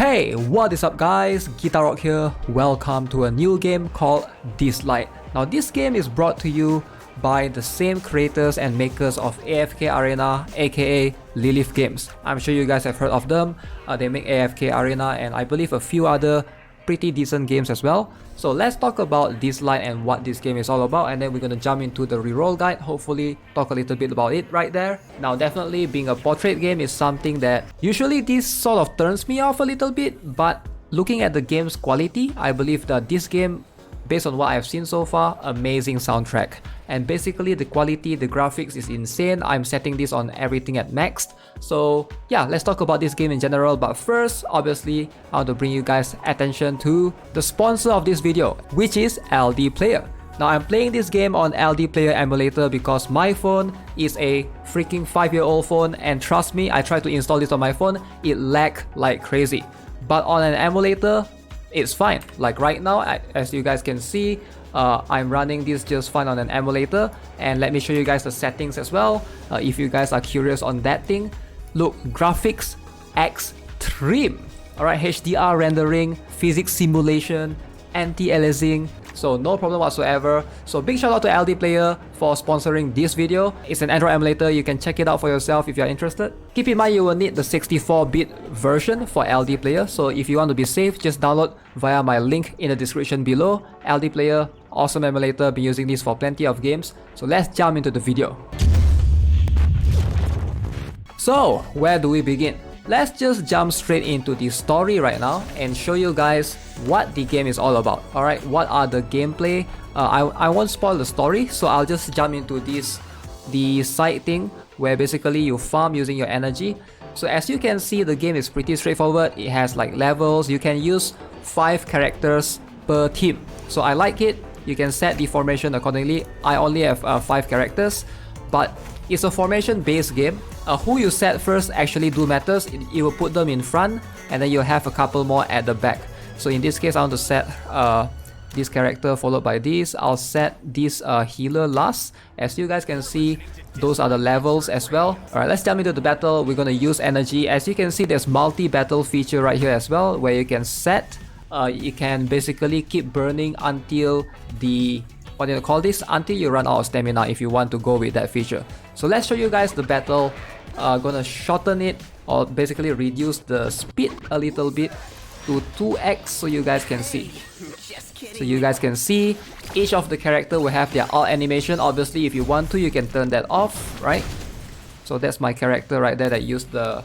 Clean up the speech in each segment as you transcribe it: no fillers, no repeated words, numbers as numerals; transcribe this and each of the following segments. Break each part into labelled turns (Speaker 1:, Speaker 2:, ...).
Speaker 1: Hey, what is up guys? Guitar Rock here. Welcome to a new game called Dislyte. Now this game is brought to you by the same creators and makers of AFK Arena, aka Lilith Games. I'm sure you guys have heard of them. They make AFK Arena and I believe a few other pretty decent games as well. So let's talk about Dislyte and what this game is all about, and then we're gonna jump into the reroll guide, hopefully talk a little bit about it right there. Now definitely being a portrait game is something that usually this sort of turns me off a little bit, but looking at the game's quality, I believe that this game, based on what I've seen so far, amazing soundtrack. And basically the quality, the graphics is insane. I'm setting this on everything at max. So yeah, let's talk about this game in general. But first, obviously, I want to bring you guys attention to the sponsor of this video, which is LD Player. Now I'm playing this game on LD Player emulator because my phone is a freaking 5-year-old phone, and trust me, I tried to install this on my phone, it lagged like crazy. But on an emulator, it's fine. Like right now, as you guys can see, I'm running this just fine on an emulator, and let me show you guys the settings as well if you guys are curious on that thing. Look, graphics extreme. Alright, HDR rendering, physics simulation, anti-aliasing, so no problem whatsoever. So big shout out to LD Player for sponsoring this video. It's an Android emulator, you can check it out for yourself if you're interested. Keep in mind you will need the 64-bit version for LD Player, so if you want to be safe, just download via my link in the description below. LD Player, awesome emulator, been using this for plenty of games. So let's jump into the video. So where do we begin? Let's just jump straight into the story right now and show you guys what the game is all about. Alright, what are the gameplay? I won't spoil the story, so I'll just jump into the side thing where basically you farm using your energy. So as you can see, the game is pretty straightforward. It has like levels. You can use 5 characters per team. So I like it. You can set the formation accordingly. I only have 5 characters, but it's a formation based game. Who you set first actually do matters. It will put them in front, and then you'll have a couple more at the back. So in this case, I want to set this character followed by this. I'll set this healer last. As you guys can see, those are the levels as well. Alright, let's jump into the battle. We're gonna use energy. As you can see, there's multi-battle feature right here as well, where you can set. You can basically keep burning until the, what do you call this? Until you run out of stamina if you want to go with that feature. So let's show you guys the battle. Gonna shorten it, or basically reduce the speed a little bit to 2x so you guys can see. So you guys can see each of the character will have their alt animation. Obviously, if you want to, you can turn that off, right? So that's my character right there that used the...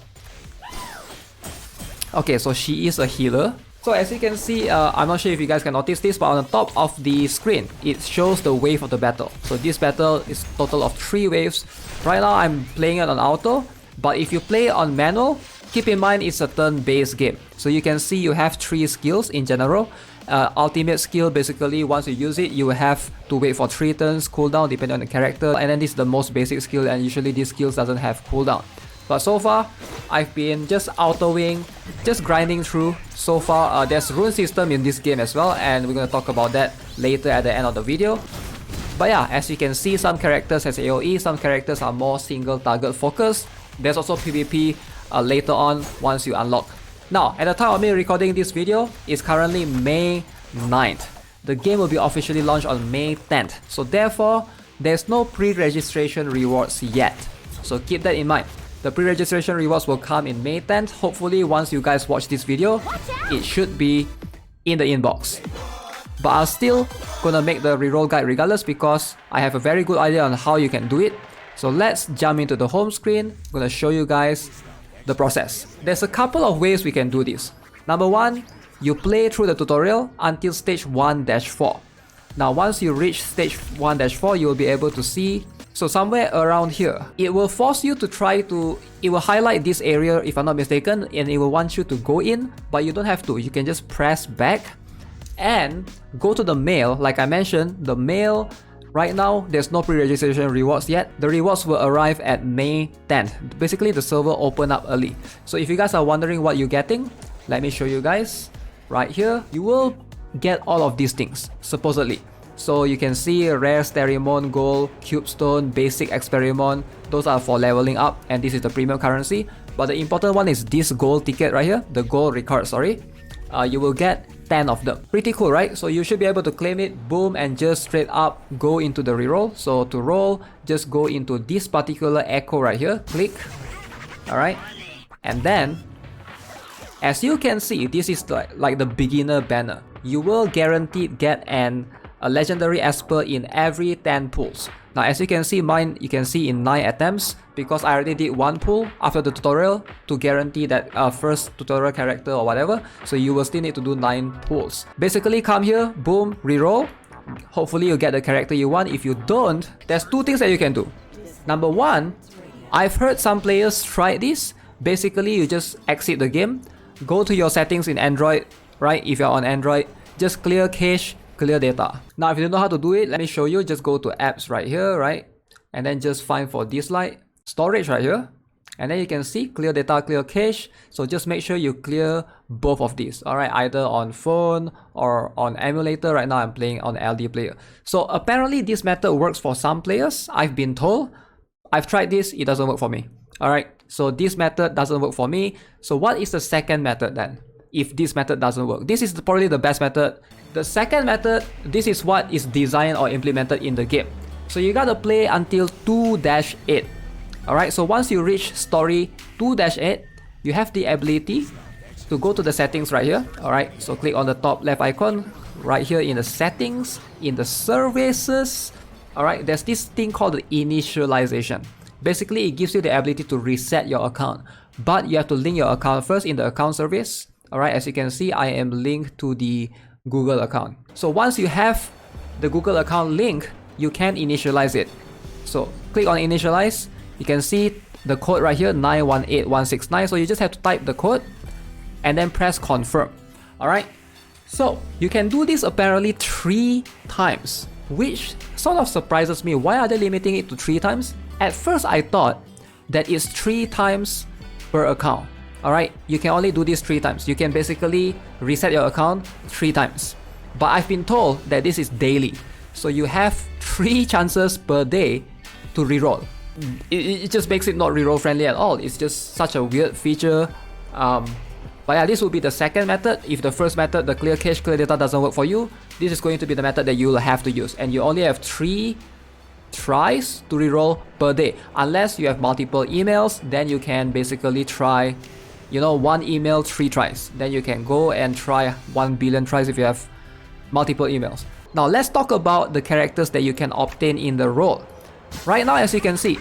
Speaker 1: Okay, so she is a healer. So as you can see, I'm not sure if you guys can notice this, but on the top of the screen, it shows the wave of the battle. So this battle is a total of 3 waves. Right now, I'm playing it on auto, but if you play on manual, keep in mind it's a turn-based game. So you can see you have 3 skills in general. Ultimate skill, basically, once you use it, you will have to wait for 3 turns cooldown depending on the character. And then this is the most basic skill, and usually these skills doesn't have cooldown. But so far, I've been just autoing, just grinding through. So far, there's rune system in this game as well, and we're gonna talk about that later at the end of the video. But yeah, as you can see, some characters has AoE, some characters are more single target focused. There's also PvP later on once you unlock. Now, at the time of me recording this video, it's currently May 9th. The game will be officially launched on May 10th. So therefore, there's no pre-registration rewards yet. So keep that in mind. The pre-registration rewards will come in May 10th. Hopefully, once you guys watch this video, it should be in the inbox. But I'm still gonna make the reroll guide regardless because I have a very good idea on how you can do it. So let's jump into the home screen. I'm gonna show you guys the process. There's a couple of ways we can do this. Number 1, you play through the tutorial until stage 1-4. Now once you reach stage 1-4, you will be able to see, so somewhere around here, it will force you to try to, it will highlight this area if I'm not mistaken, and it will want you to go in, but you don't have to. You can just press back and go to the mail. Like I mentioned, the mail, right now, there's no pre-registration rewards yet. The rewards will arrive at May 10th. Basically, the server opened up early. So if you guys are wondering what you're getting, let me show you guys. Right here, you will get all of these things, supposedly. So you can see Rare Sterimon, Gold, Cube Stone, Basic Experiment. Those are for leveling up, and this is the premium currency. but the important one is this gold ticket right here, the gold record, sorry. You will get 10 of them. Pretty cool, right? So you should be able to claim it, boom, and just straight up go into the reroll. So to roll, just go into this particular echo right here, click, alright, and then as you can see, this is like the beginner banner. You will guaranteed get a legendary Esper in every 10 pulls. Now as you can see, mine you can see in 9 attempts because I already did 1 pull after the tutorial to guarantee that first tutorial character or whatever. So you will still need to do 9 pulls. Basically come here, boom, reroll. Hopefully you get the character you want. If you don't, there's 2 things that you can do. Number 1, I've heard some players try this. Basically you just exit the game, go to your settings in Android, right? If you're on Android, just clear cache, clear data. Now if you don't know how to do it, let me show you. Just go to apps right here, right? And then just find for Dislyte, storage right here. And then you can see clear data, clear cache. So just make sure you clear both of these, alright? Either on phone or on emulator. Right now I'm playing on LD player. So apparently this method works for some players, I've been told. I've tried this, it doesn't work for me. Alright, so this method doesn't work for me. So what is the second method then? If this method doesn't work, this is probably the best method. The second method, this is what is designed or implemented in the game. So you gotta play until 2-8. Alright, so once you reach story 2-8, you have the ability to go to the settings right here. Alright, so click on the top left icon right here in the settings, in the services. Alright, there's this thing called the initialization. Basically, it gives you the ability to reset your account, but you have to link your account first in the account service. Alright, as you can see, I am linked to the Google account. So once you have the Google account link, you can initialize it. So click on initialize. You can see the code right here, 918169. So you just have to type the code and then press confirm. Alright, so you can do this apparently 3 times, which sort of surprises me. Why are they limiting it to 3 times? At first I thought that it's 3 times per account. Alright, you can only do this 3 times. You can basically reset your account 3 times. But I've been told that this is daily. So you have 3 chances per day to reroll. It just makes it not reroll friendly at all. It's just such a weird feature. But yeah, this will be the second method. If the first method, the clear cache, clear data doesn't work for you, this is going to be the method that you will have to use. And you only have 3 tries to reroll per day. Unless you have multiple emails, then you can basically try, you know, 1 email 3 tries. Then you can go and try 1 billion tries if you have multiple emails. Now let's talk about the characters that you can obtain in the role. Right now, as you can see,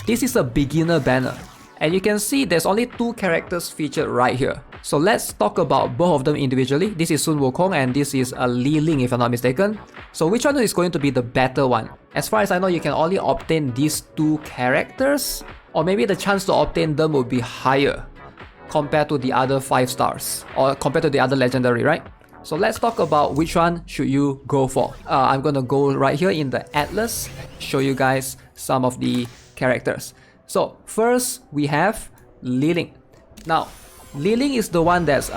Speaker 1: this is a beginner banner. And you can see there's only 2 characters featured right here. So let's talk about both of them individually. This is Sun Wukong and this is a Li Ling if I'm not mistaken. So which one is going to be the better one? As far as I know, you can only obtain these 2 characters, or maybe the chance to obtain them will be higher compared to the other 5 stars, or compared to the other legendary, right? So let's talk about which one should you go for. I'm gonna go right here in the Atlas, show you guys some of the characters. So first we have Li Ling. Now Li Ling is the one that's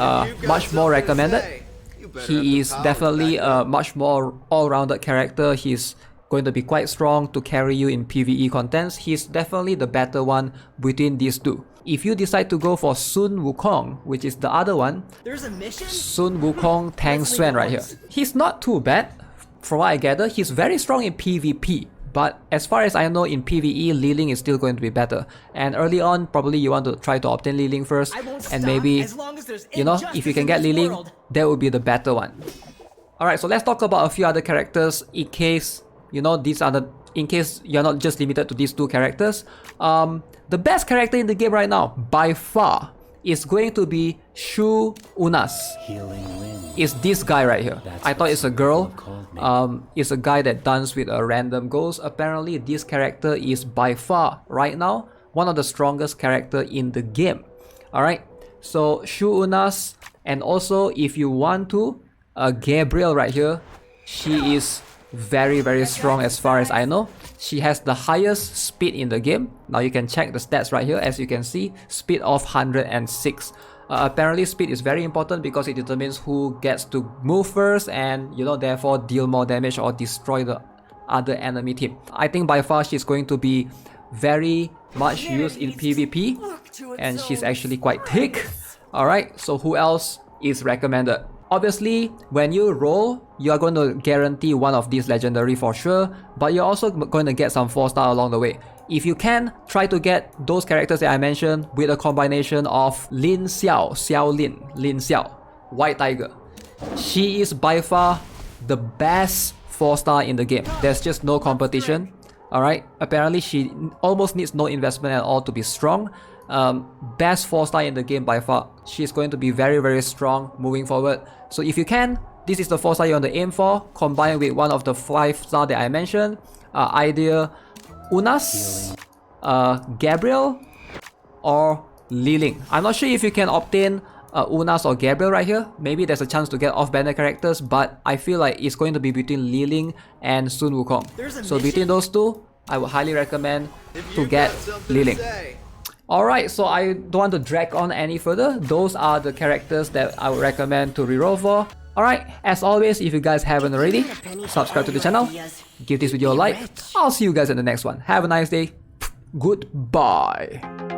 Speaker 1: much more recommended. He is definitely a much more all-rounded character. He's going to be quite strong to carry you in PvE contents. He's definitely the better one between these 2. If you decide to go for Sun Wukong, which is the other one,
Speaker 2: there's a mission?
Speaker 1: Sun Wukong Tang Xuan right here. He's not too bad. From what I gather, he's very strong in PvP. But as far as I know, in PvE, Li Ling is still going to be better. And early on, probably you want to try to obtain Li Ling first. And maybe, you know, if you can get Li Ling, that would be the better one. Alright, so let's talk about a few other characters in case, you know, these are the, in case you're not just limited to these 2 characters. The best character in the game right now, by far, is going to be Shu Unas. It's this guy right here. I thought it's a girl. It's a guy that dances with a random ghost. Apparently, this character is by far, right now, one of the strongest character in the game. Alright, so Shu Unas, and also if you want to, Gabriel right here, she is very strong as far as I know. She has the highest speed in the game. Now you can check the stats right here. As you can see, speed of 106. Apparently speed is very important because it determines who gets to move first and, you know, therefore deal more damage or destroy the other enemy team. I think by far she's going to be very much used in PvP, and she's actually quite thick. Alright, so who else is recommended? Obviously, when you roll, you are going to guarantee one of these legendary for sure, but you're also going to get some 4-star along the way. If you can, try to get those characters that I mentioned with a combination of Lin Xiao, Lin Xiao, White Tiger. She is by far the best 4-star in the game. There's just no competition. Alright, apparently she almost needs no investment at all to be strong. Best 4-star in the game by far. She's going to be very strong moving forward. So if you can, this is the 4-star you want to aim for, combined with one of the 5-star that I mentioned. Either Unas, Gabriel, or Liling. I'm not sure if you can obtain Unas or Gabriel right here. Maybe there's a chance to get off-banner characters, but I feel like it's going to be between Liling and Sun Wukong. So between those two, I would highly recommend to get Liling. Alright, so I don't want to drag on any further. Those are the characters that I would recommend to reroll for. Alright, as always, if you guys haven't already, subscribe to the channel, give this video a like. I'll see you guys in the next one. Have a nice day. Goodbye.